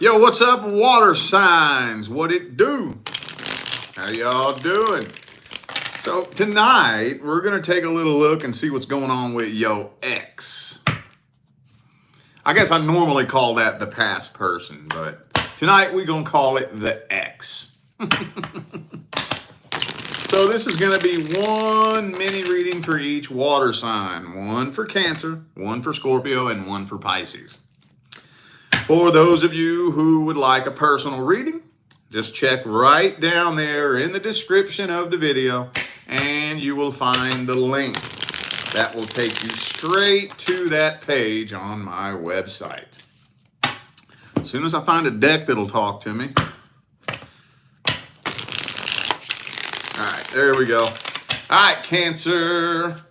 Yo, what's up, water signs? What it do? How y'all doing? So tonight, we're going to take a little look and see what's going on with yo ex. I guess I normally call that the past person, but tonight we're going to call it the ex. So this is going to be one mini reading for each water sign. One for Cancer, one for Scorpio, and one for Pisces. For those of you who would like a personal reading, just check right down there in the description of the video and you will find the link. That will take you straight to that page on my website. As soon as I find a deck that'll talk to me. All right, there we go. All right, Cancer.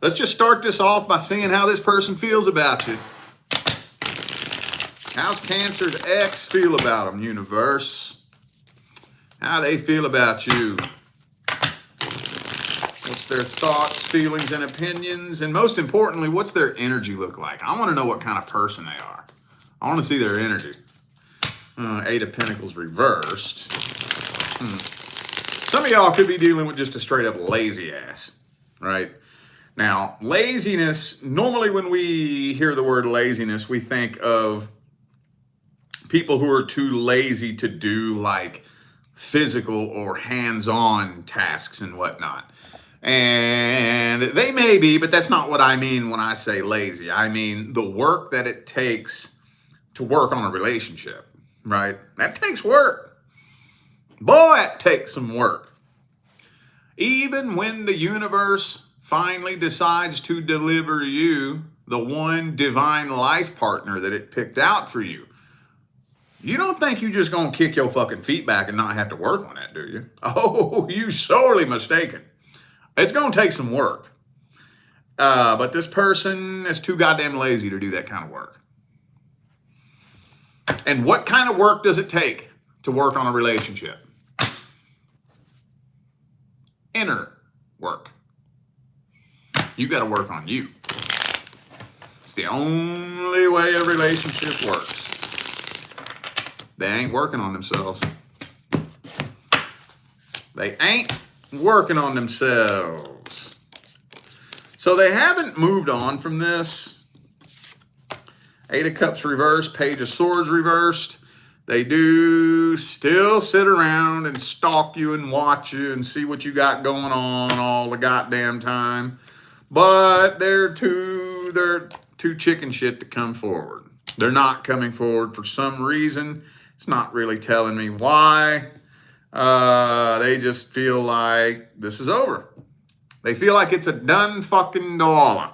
Let's just start this off by seeing how this person feels about you. How's Cancer's ex feel about them, universe? How they feel about you? What's their thoughts, feelings, and opinions? And most importantly, what's their energy look like? I want to know what kind of person they are. I want to see their energy. Eight of Pentacles reversed. Some of y'all could be dealing with just a straight up lazy ass, right? Now, laziness, normally when we hear the word laziness, we think of people who are too lazy to do like physical or hands-on tasks and whatnot. And they may be, but that's not what I mean when I say lazy. I mean the work that it takes to work on a relationship, right? That takes work. Boy, that takes some work. Even when the universe finally decides to deliver you the one divine life partner that it picked out for you, you don't think you're just going to kick your fucking feet back and not have to work on that, do you? Oh, you sorely mistaken. It's going to take some work. But this person is too goddamn lazy to do that kind of work. And what kind of work does it take to work on a relationship? Inner work. You got to work on you. It's the only way a relationship works. They ain't working on themselves. They ain't working on themselves. So they haven't moved on from this. Eight of Cups reversed, Page of Swords reversed. They do still sit around and stalk you and watch you and see what you got going on all the goddamn time. But they're too chicken shit to come forward. They're not coming forward for some reason. It's not really telling me why. They just feel like this is over. They feel like it's a done fucking dollar.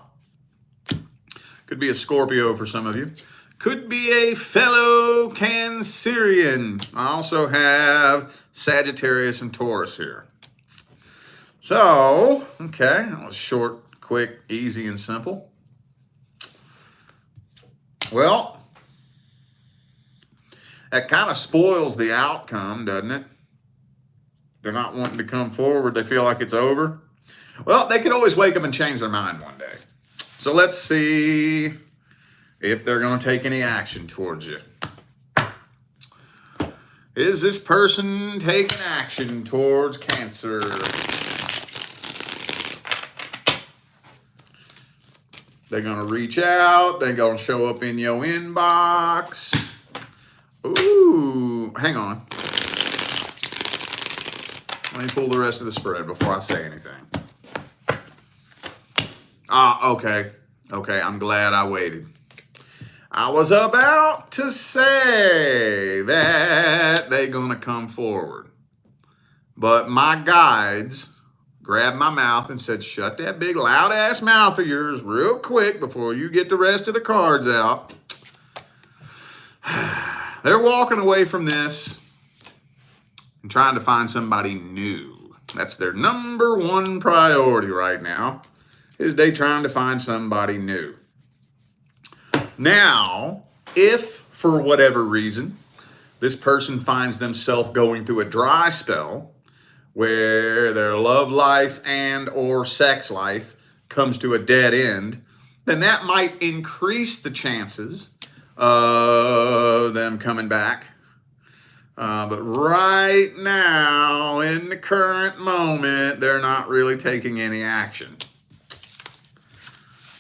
Could be a Scorpio for some of you. Could be a fellow Cancerian. I also have Sagittarius and Taurus here. So, okay, that was short, quick, easy, and simple. Well, that kind of spoils the outcome, doesn't it? They're not wanting to come forward. They feel like it's over. Well, they could always wake up and change their mind one day. So let's see if they're going to take any action towards you. Is this person taking action towards Cancer? They're going to reach out. They're going to show up in your inbox. Ooh, hang on. Let me pull the rest of the spread before I say anything. Okay. Okay, I'm glad I waited. I was about to say that they're going to come forward. But my guides grabbed my mouth and said, shut that big loud ass mouth of yours real quick before you get the rest of the cards out. They're walking away from this and trying to find somebody new. That's their number one priority right now, is they trying to find somebody new. Now, if for whatever reason, this person finds themselves going through a dry spell where their love life and or sex life comes to a dead end, then that might increase the chances of them coming back. But right now, in the current moment, they're not really taking any action.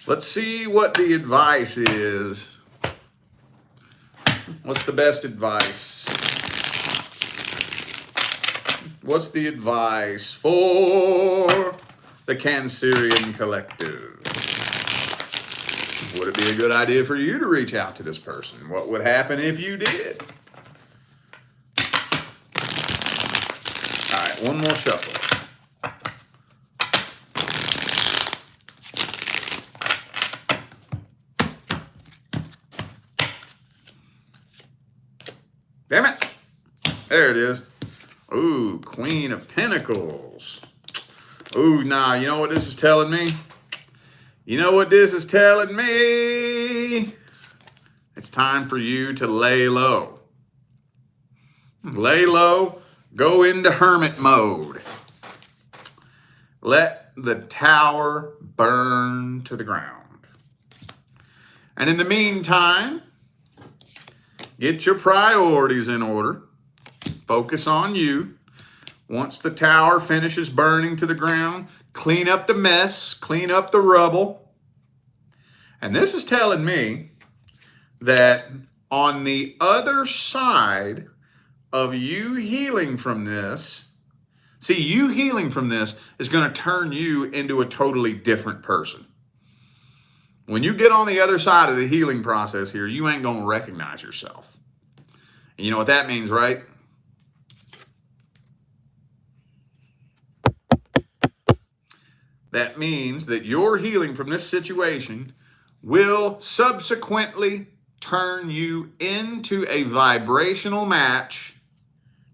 Let's see what the advice is. What's the best advice? What's the advice for the Cancerian collective? Would it be a good idea for you to reach out to this person? What would happen if you did? All right, one more shuffle. Damn it. There it is. Ooh, Queen of Pentacles. Ooh, nah, you know what this is telling me? You know what this is telling me? It's time for you to lay low. Lay low. Go into hermit mode. Let the tower burn to the ground. And in the meantime, get your priorities in order. Focus on you. Once the tower finishes burning to the ground, clean up the mess, clean up the rubble. And this is telling me that on the other side of you healing from this, see, you healing from this is going to turn you into a totally different person. When you get on the other side of the healing process here, you ain't going to recognize yourself. And you know what that means, right? That means that your healing from this situation will subsequently turn you into a vibrational match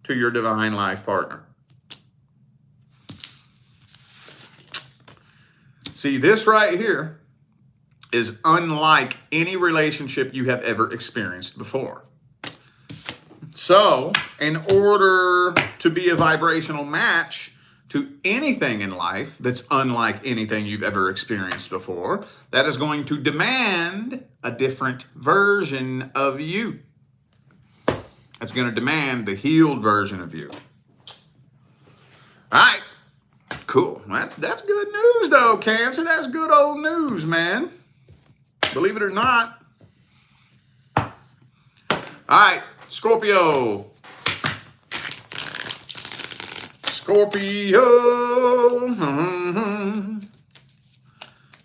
to your divine life partner. See, this right here is unlike any relationship you have ever experienced before. So, in order to be a vibrational match to anything in life that's unlike anything you've ever experienced before, that is going to demand a different version of you. That's going to demand the healed version of you. All right. Cool. That's good news, though, Cancer. That's good old news, man. Believe it or not. All right, Scorpio. Scorpio.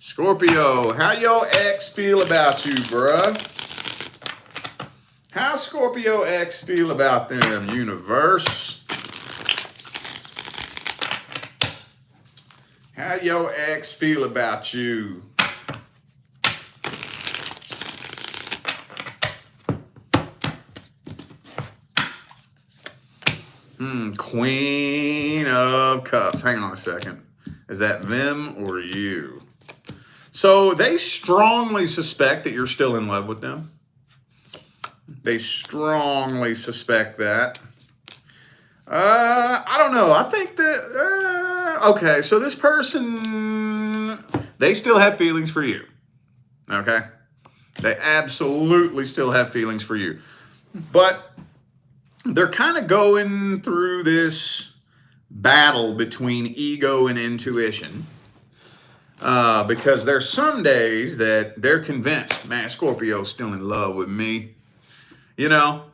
Scorpio, how your ex feel about you, bruh? How Scorpio X feel about them, universe? How your ex feel about you? Queen of Cups. Hang on a second. Is that them or you? So they strongly suspect that you're still in love with them. They strongly suspect that. I don't know. I think that, okay, so this person, they still have feelings for you. Okay? They absolutely still have feelings for you. But they're kind of going through this battle between ego and intuition. Because there's some days that they're convinced, man, Scorpio's still in love with me. You know?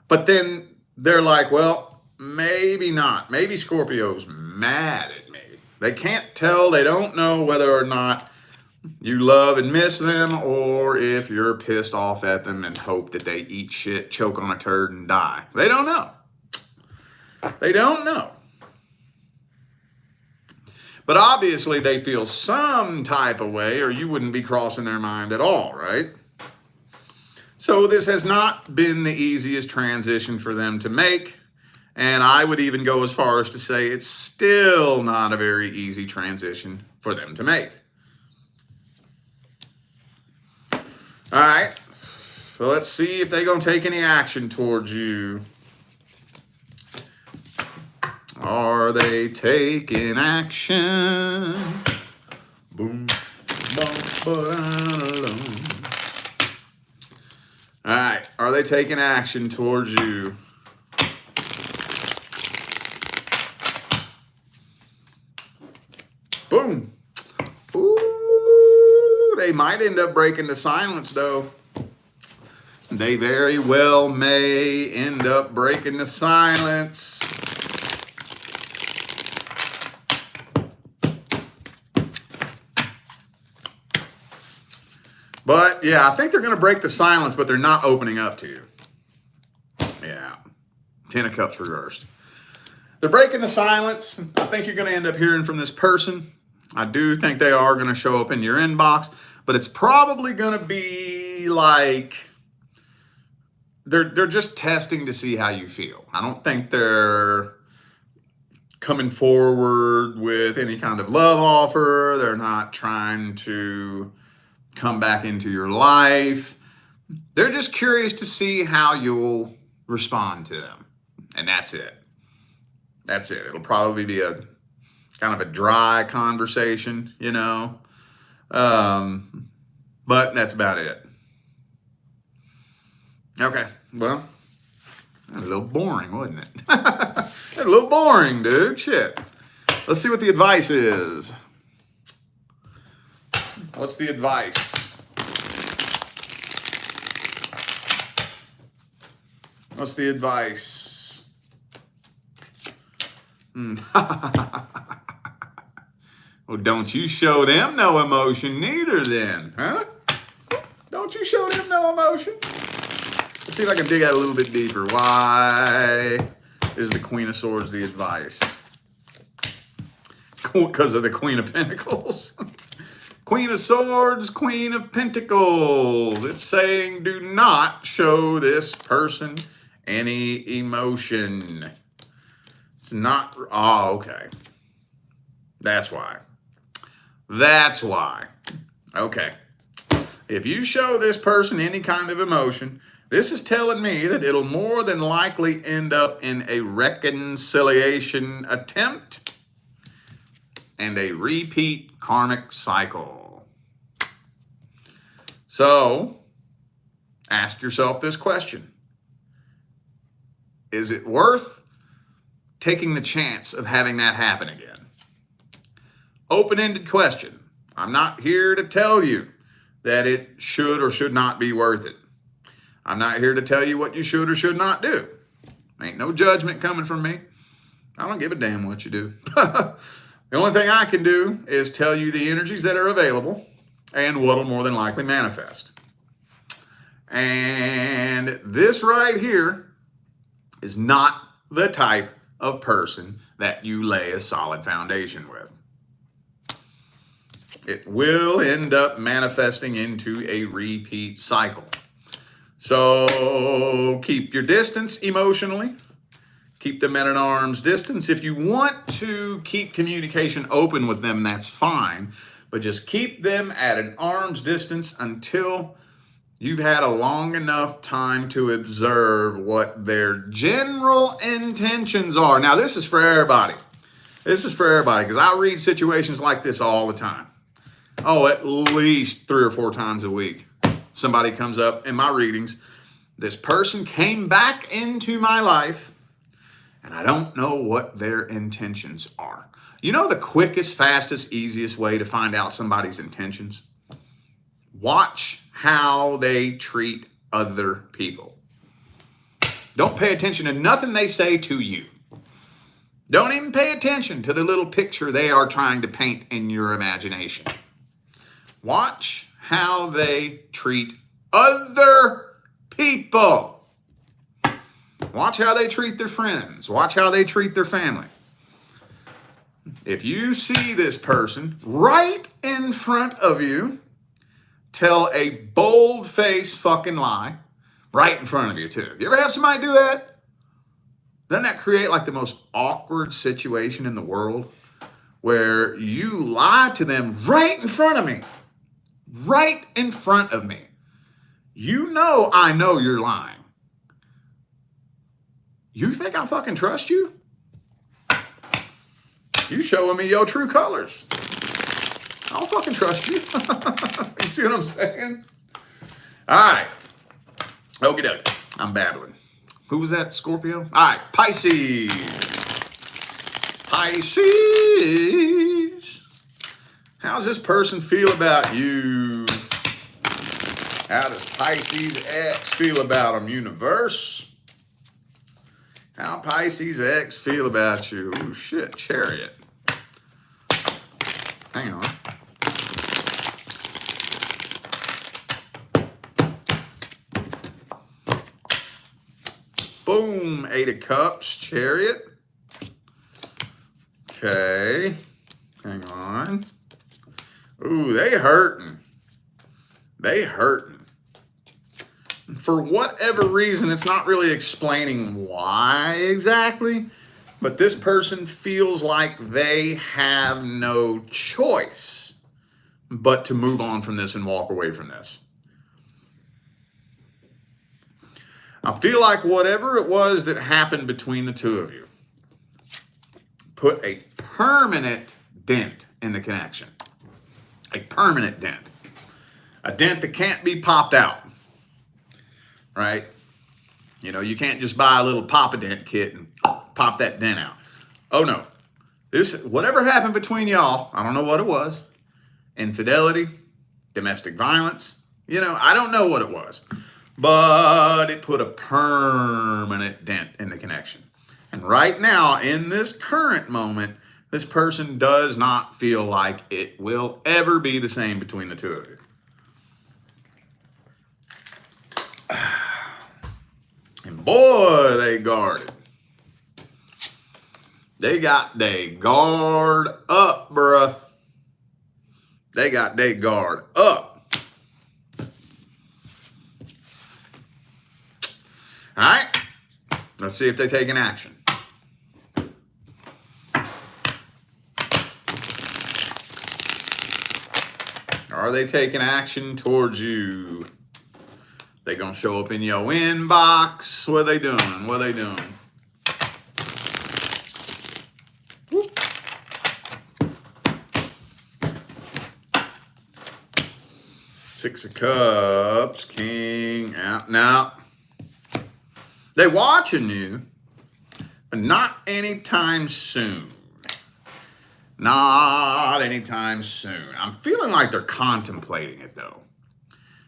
But then they're like, well, maybe not. Maybe Scorpio's mad at me. They can't tell. They don't know whether or not you love and miss them or if you're pissed off at them and hope that they eat shit, choke on a turd, and die. They don't know. They don't know. But obviously they feel some type of way or you wouldn't be crossing their mind at all, right? So this has not been the easiest transition for them to make. And I would even go as far as to say it's still not a very easy transition for them to make. All right. So let's see if they're going to take any action towards you. Are they taking action? Boom, boom, ba-da-da-da. All right. Are they taking action towards you? Boom. Ooh, they might end up breaking the silence, though. They very well may end up breaking the silence. But yeah, I think they're going to break the silence, but they're not opening up to you. Yeah. 10 of Cups reversed. They're breaking the silence. I think you're going to end up hearing from this person. I do think they are going to show up in your inbox, but it's probably going to be like they're just testing to see how you feel. I don't think they're coming forward with any kind of love offer. They're not trying to come back into your life. They're just curious to see how you'll respond to them. And that's it. That's it. It'll probably be a kind of a dry conversation, you know. But that's about it. Okay, well, a little boring, wasn't it? A little boring, dude. Shit. Let's see what the advice is. What's the advice? What's the advice? Well, don't you show them no emotion neither then, huh? Don't you show them no emotion? Let's see if I can dig out a little bit deeper. Why is the Queen of Swords the advice? Because of the Queen of Pentacles. Queen of Swords, Queen of Pentacles. It's saying do not show this person any emotion. It's not, oh, okay. That's why. That's why. Okay. If you show this person any kind of emotion, this is telling me that it'll more than likely end up in a reconciliation attempt and a repeat karmic cycle. So, ask yourself this question. Is it worth taking the chance of having that happen again? Open-ended question. I'm not here to tell you that it should or should not be worth it. I'm not here to tell you what you should or should not do. Ain't no judgment coming from me. I don't give a damn what you do. The only thing I can do is tell you the energies that are available and what will more than likely manifest. And this right here is not the type of person that you lay a solid foundation with. It will end up manifesting into a repeat cycle. So keep your distance emotionally. Keep them at an arm's distance. If you want to keep communication open with them, that's fine. But just keep them at an arm's distance until you've had a long enough time to observe what their general intentions are. Now, this is for everybody. This is for everybody because I read situations like this all the time. Oh, at least 3 or 4 times a week. Somebody comes up in my readings. This person came back into my life and I don't know what their intentions are. You know the quickest, fastest, easiest way to find out somebody's intentions? Watch how they treat other people. Don't pay attention to nothing they say to you. Don't even pay attention to the little picture they are trying to paint in your imagination. Watch how they treat other people. Watch how they treat their friends. Watch how they treat their family. If you see this person right in front of you tell a bold-faced fucking lie right in front of you too. You ever have somebody do that? Doesn't that create like the most awkward situation in the world where you lie to them right in front of me? Right in front of me. You know I know you're lying. You think I fucking trust you? You showing me your true colors. I don't fucking trust you. You see what I'm saying? All right. Okie dokie. I'm babbling. Who was that? Scorpio? All right, Pisces. Pisces. How's this person feel about you? How does Pisces X feel about them, universe? How Pisces X feel about you? Oh, shit, Chariot. Hang on. Boom, 8 of Cups, Chariot. Okay, hang on. Ooh, they hurting. They hurting. For whatever reason, it's not really explaining why exactly, but this person feels like they have no choice but to move on from this and walk away from this. I feel like whatever it was that happened between the two of you put a permanent dent in the connection. A permanent dent. A dent that can't be popped out. Right? You know, you can't just buy a little pop-a-dent kit and pop that dent out. Oh no. Whatever happened between y'all, I don't know what it was. Infidelity, domestic violence, you know, I don't know what it was. But it put a permanent dent in the connection. And right now, in this current moment, this person does not feel like it will ever be the same between the two of you. And boy, they guarded. They got their guard up, bruh. They got their guard up. All right, let's see if they take an action. Are they taking action towards you? They gonna show up in your inbox? What are they doing? What are they doing? Whoop. Six of Cups, King out. Now, they watching you, but not anytime soon. Not anytime soon. I'm feeling like they're contemplating it, though.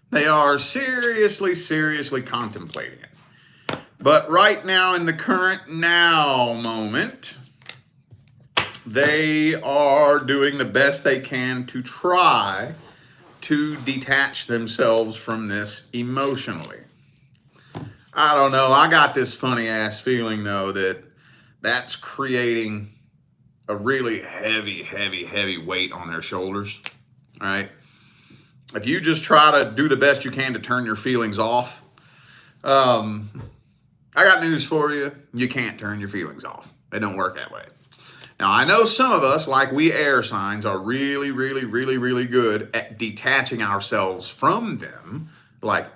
They are seriously, seriously contemplating it. But right now, in the current now moment, they are doing the best they can to try to detach themselves from this emotionally. I don't know. I got this funny ass feeling, though, that that's creating a really heavy, heavy, heavy weight on their shoulders. All right. If you just try to do the best you can to turn your feelings off, I got news for you. You can't turn your feelings off. It don't work that way. Now, I know some of us, like we air signs, are really, really, really, really good at detaching ourselves from them. Like,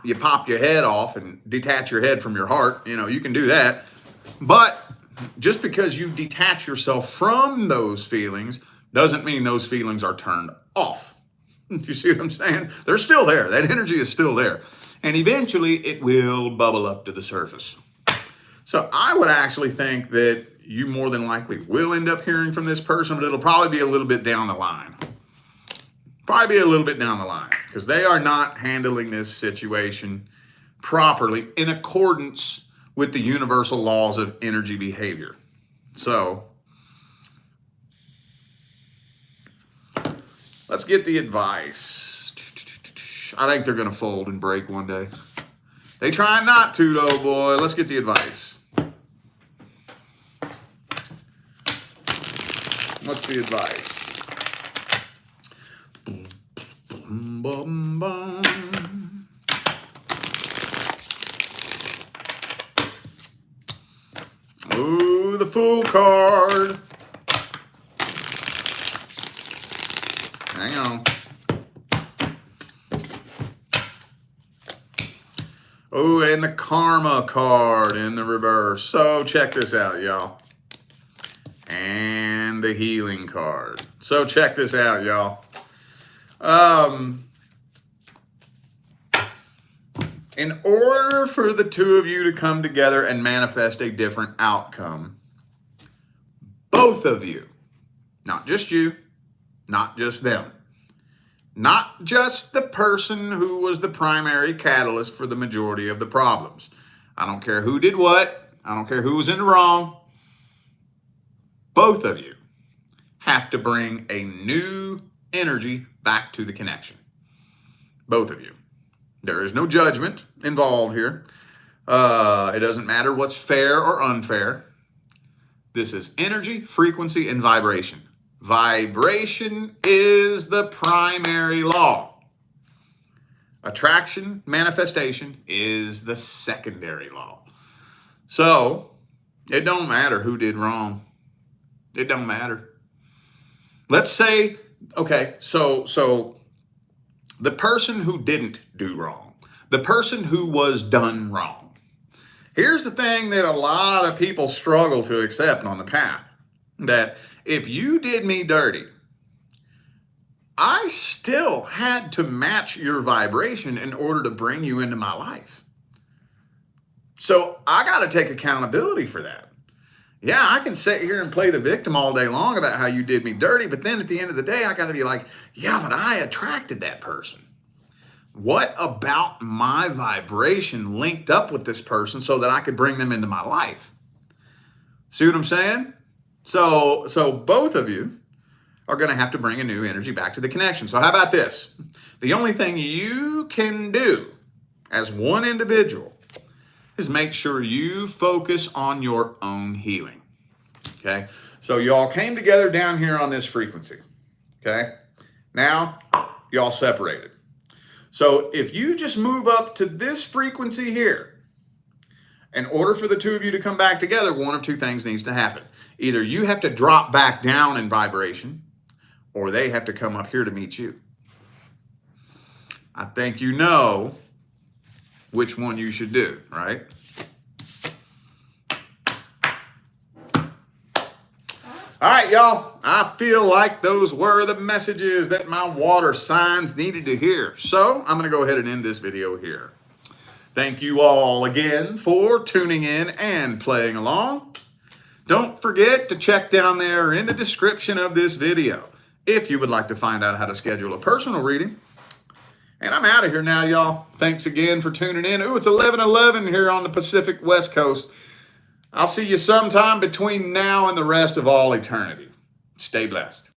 you pop your head off and detach your head from your heart. You know, you can do that. But just because you detach yourself from those feelings doesn't mean those feelings are turned off. You see what I'm saying? They're still there. That energy is still there. And eventually it will bubble up to the surface. So I would actually think that you more than likely will end up hearing from this person, but it'll probably be a little bit down the line. Probably be a little bit down the line because they are not handling this situation properly in accordance with the universal laws of energy behavior. So let's get the advice. I think they're going to fold and break one day. They try not to, though, boy. Let's get the advice. What's the advice? Bum, bum, bum. Ooh, the Fool card. Hang on. Oh, and the Karma card in the reverse. So check this out, y'all. And the Healing card. So check this out, y'all. in order for the two of you to come together and manifest a different outcome, both of you, not just you, not just them, not just the person who was the primary catalyst for the majority of the problems. I don't care who did what. I don't care who was in the wrong. Both of you have to bring a new energy back to the connection. Both of you. There is no judgment involved here. It doesn't matter what's fair or unfair. This is energy, frequency, and vibration. Vibration is the primary law. Attraction, manifestation is the secondary law. So, it don't matter who did wrong. It don't matter. Let's say, okay, so the person who didn't do wrong, the person who was done wrong. Here's the thing that a lot of people struggle to accept on the path, that if you did me dirty, I still had to match your vibration in order to bring you into my life. So I got to take accountability for that. Yeah, I can sit here and play the victim all day long about how you did me dirty, but then at the end of the day, I got to be like, yeah, but I attracted that person. What about my vibration linked up with this person so that I could bring them into my life? See what I'm saying? So both of you are going to have to bring a new energy back to the connection. So how about this? The only thing you can do as one individual is make sure you focus on your own healing. Okay? So y'all came together down here on this frequency. Okay? Now, y'all separated. So if you just move up to this frequency here, in order for the two of you to come back together, one of two things needs to happen. Either you have to drop back down in vibration, or they have to come up here to meet you. I think you know which one you should do, right? All right, y'all. I feel like those were the messages that my water signs needed to hear. So I'm going to go ahead and end this video here. Thank you all again for tuning in and playing along. Don't forget to check down there in the description of this video if you would like to find out how to schedule a personal reading. And I'm out of here now, y'all. Thanks again for tuning in. Ooh, it's 11:11 here on the Pacific West Coast. I'll see you sometime between now and the rest of all eternity. Stay blessed.